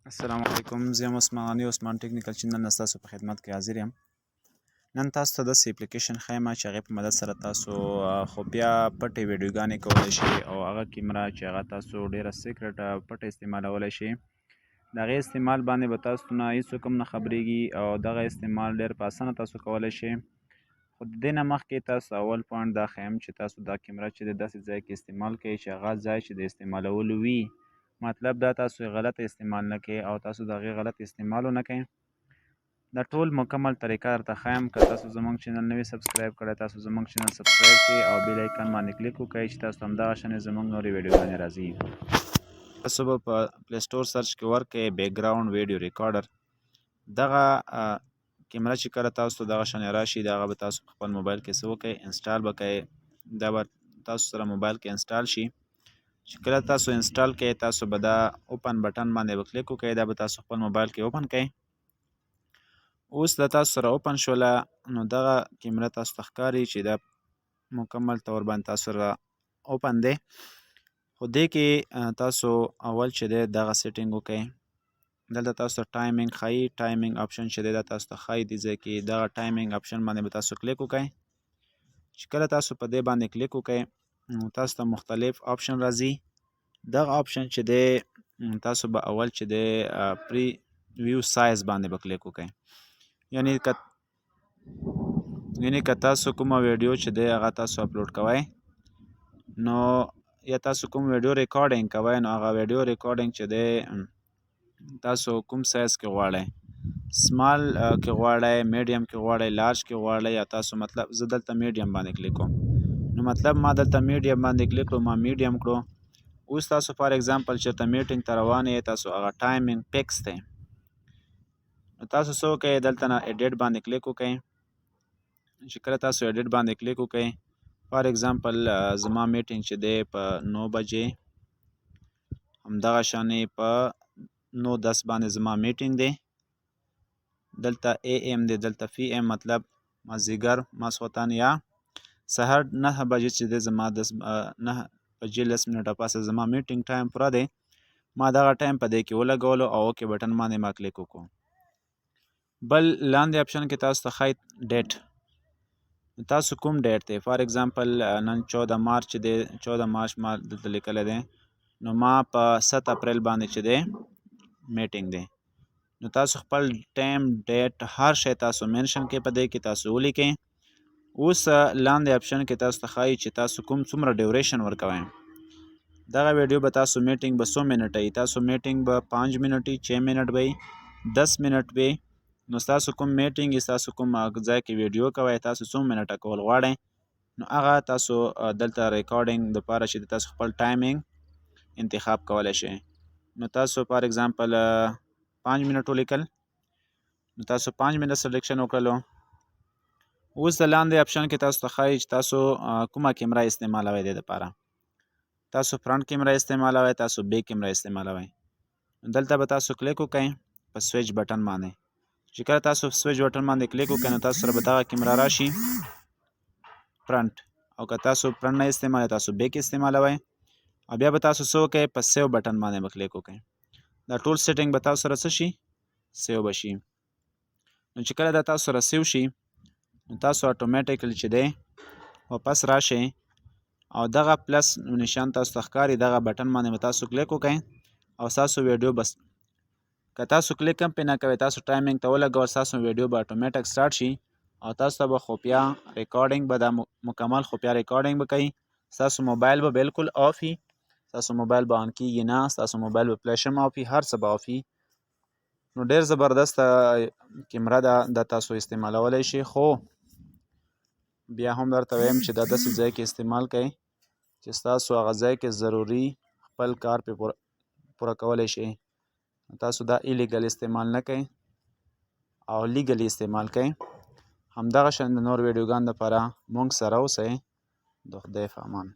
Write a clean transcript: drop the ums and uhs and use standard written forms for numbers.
السلام علیکم. زه یم عثمان غني عثمان ټیکنیکل چې نن ستاسو په خدمت کې حاضر یم. نن تاسو ته داسې اپلیکیشن ښیم چې هغې په مدد سره تاسو خو بیا پټې ویډیوګانې کولی شئ او هغه کیمره چې هغه تاسو ډېره سیکرټ پټه استعمالولی شئ. د هغې استعمال باندې به تاسو نه هېڅوک هم نه خبرېږي او دغه استعمال ډېر په اسانه تاسو کولی شئ. خو د دې نه مخکې تاسو اول پوینټ دا ښیم چې تاسو دا کیمره چې دی داسې ځای کې استعمال کوئ چې هغه ځای چې د استعمالولو وي، مطلب دا تاسو یې غلط استعمال نه کوئ او تاسو د هغې غلط استعمال ونه کوئ. دا ټول مکمل طریقه درته ښیم. که تاسو زموږ چینل نوي سبسکرایب کړی، تاسو زموږ چینل سبسکرایب کړئ او بیل آیکن باندې کلیک وکړئ چې تاسو ته همدغه شانې زموږ نورې ویډیوګانې راځي. تاسو به په پلی سټور سرچ کې ورکړئ بیک ګراوند ویډیو ریکارډر. دغه کیمره چې کله تاسو ته دغه شانې راشي، دغه به تاسو په خپل موبایل کې څه وکړئ، انسټال به کوئ. دا به تاسو سره موبایل کې انسټال شي. چې کله تاسو انسټال کوئ، تاسو به دا اوپن بټن باندې به کلیک وکړئ. دا به تاسو خپل موبایل کې اوپن کړئ. اوس د تاسو سره اوپن شوله، نو دغه کیمره تاسو ته ښکاري چې دا مکمل طور باندې تاسو سره اوپن دی. خو دې کې تاسو اول چې دی دغه سیټینګ وکړئ. دلته تاسو ته ټایمینګ ښایي، ټایمینګ آپشن چې دی دا تاسو ته ښایي دې ځای کې دغه ټایمینګ آپشن باندې به تاسو کلیک وکړئ. چې کله تاسو په دې باندې کلیک وکړئ، نو تاسو ته مختلف آپشن راځي. دغه آپشن چې دی تاسو به اول چې دی پری ویو سایز باندې به کلیک وکړئ. یعنې که تاسو کومه ویډیو چې دی هغه تاسو اپلوډ کوئ، نو یا تاسو کوم ویډیو ریکارډینګ کوئ، نو هغه ویډیو ریکارډینګ چې دی تاسو کوم سایز کې غواړئ، سمال کې غواړئ، میډیم کې غواړئ، لارج کې غواړئ، یا تاسو مطلب زه دلته میډیم باندې کلیک کوم. نو مطلب ما دلته میډیم باندې کلیک کړو، ما میډیم کړو. اوس تاسو فار اگزامپل چېرته میټینګ ته روان یې، تاسو هغه ټایمینګ فکس دی. نو تاسو څه وکړئ، دلته نه ایډیټ باندې کلیک وکړئ. چې کله تاسو ایډیټ باندې کلیک وکړئ، فار اگزامپل زما میټینګ چې دی په 9 بجې، همدغه شانې په 9:10 باندې زما میټینګ دی. دلته AM دی، دلته PM، مطلب مازدیګر، ماسخوتن یا سهار 9 بجې چې دی زما 9 بجې 10 منټه پاسه زما میټینګ ټایم پوره دی. ما دغه ټایم په دې کې ولګولو او اوکې بټن باندې ما کلیک وکړو. بل لاندې آپشن کې تاسو ته ښایي ډیټ. تاسو کوم ډیټ دی، فار اگزامپل نن 14 مارچ دی، 14 مارچ ما دلته لیکلی دی، نو ما په 7 اپریل باندې چې دی میټینګ دی. نو تاسو خپل ټایم، ډیټ، هر شی تاسو منشن کې په دې کې تاسو ولیکئ. اوس لاندې آپشن کې تاسو ته ښایي چې تاسو کوم څومره ډیوریشن ورکوئ. دغه ویډیو به تاسو میټینګ به 100 منټه وي، تاسو میټینګ به 5 منټ وي، 6 منټ به وي، 10 منټ وي. نو تاسو کوم میټینګ وي، تاسو کوم ځای کې ویډیو کوئ، تاسو څو منټه کول غواړئ، نو هغه تاسو دلته ریکارډینګ دپاره چې تاسو خپل ټایمینګ انتخاب کولی شئ. نو تاسو فار اگزامپل 5 منټ ولیکل، نو تاسو 5 منټ سلیکشن وکړلو. اوس د لاندې آپشن کې تاسو ته ښایي چې تاسو کومه کیمره استعمالوئ. دې دپاره تاسو فرنټ کیمره استعمالوئ، تاسو بیک کیمره استعمالوئ. دلته به تاسو کلیک وکړئ په سویچ بټن باندې. چې کله تاسو سویچ بټن باندې کلیک وکړئ، نو تاسو سره به دغه کیمره راشي فرنټ، او که تاسو فرنټ نه استعمالوئ، تاسو بیک استعمالوئ. او بیا به تاسو څه وکړئ، په سیو بټن باندې به کلیک وکړئ. دا ټول سیټینګ به تاسو سره څه شي، سیو به شي. نو چې کله دا تاسو سره سیو شي، نو تاسو اټومیټیکلی چې دی واپس راشئ او دغه پلس نشان تاسو ته ښکاري، دغه بټن باندې به تاسو کلیک وکړئ او ستاسو ویډیو بس. که تاسو کلیک هم پرې نه کوئ، تاسو ټایمینګ ته ولګوئ، ستاسو ویډیو به اټومیټک سټارټ شي او تاسو ته به خفیه ریکارډینګ به دا مکمل خفیه ریکارډینګ به کوي. ستاسو موبایل به بالکل آف وي، ستاسو موبایل به آن کېږي نه، ستاسو موبایل به فلیش هم آف وي، هر څه به آف وي. نو ډېر زبردسته کیمره ده، دا تاسو استعمالولی شئ. خو بیا هم درته وایم چې دا داسې ځای کې استعمال کړئ چې ستاسو هغه ځای کې ضروري خپل کار پرې پوره کولی شئ. تاسو دا ایلیګل استعمال نه کوئ او لیګلی استعمال کوئ. همدغه شان د نور ویډیوګانو دپاره موږ سره اوسئ. د خدای په امان.